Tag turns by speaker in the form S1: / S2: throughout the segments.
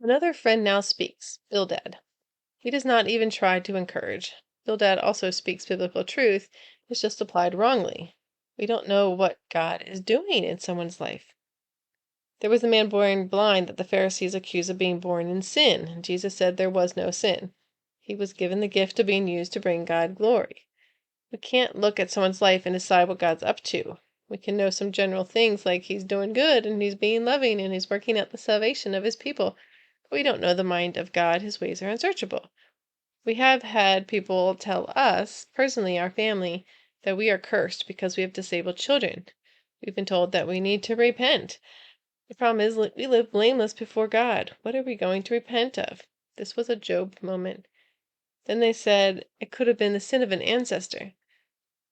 S1: Another friend now speaks, Bildad. He does not even try to encourage. Bildad also speaks biblical truth, it's just applied wrongly. We don't know what God is doing in someone's life. There was a man born blind that the Pharisees accused of being born in sin, and Jesus said there was no sin. He was given the gift of being used to bring God glory. We can't look at someone's life and decide what God's up to. We can know some general things like he's doing good and he's being loving and he's working out the salvation of his people. But we don't know the mind of God. His ways are unsearchable. We have had people tell us, personally, our family, that we are cursed because we have disabled children. We've been told that we need to repent. The problem is we live blameless before God. What are we going to repent of? This was a Job moment. Then they said it could have been the sin of an ancestor.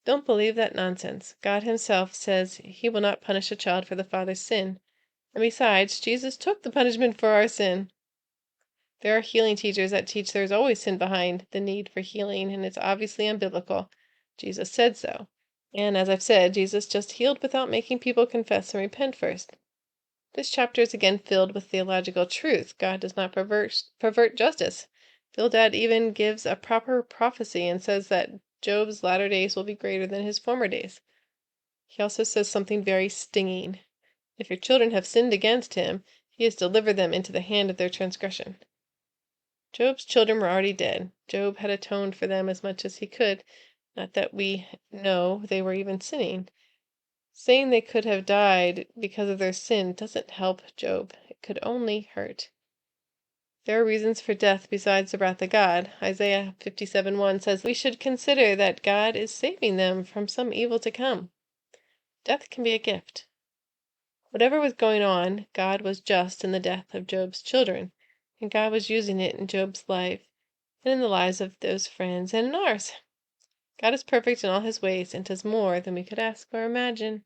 S1: Don't believe that nonsense. God himself says he will not punish a child for the father's sin. And besides, Jesus took the punishment for our sin. There are healing teachers that teach there's always sin behind the need for healing, and it's obviously unbiblical. Jesus said so. And as I've said, Jesus just healed without making people confess and repent first. This chapter is again filled with theological truth. God does not pervert justice. Bildad even gives a proper prophecy and says that Job's latter days will be greater than his former days. He also says something very stinging. If your children have sinned against him, he has delivered them into the hand of their transgression. Job's children were already dead. Job had atoned for them as much as he could, not that we know they were even sinning. Saying they could have died because of their sin doesn't help Job. It could only hurt. There are reasons for death besides the wrath of God. Isaiah 57:1 says we should consider that God is saving them from some evil to come. Death can be a gift. Whatever was going on, God was just in the death of Job's children, and God was using it in Job's life and in the lives of those friends and in ours. God is perfect in all his ways and does more than we could ask or imagine.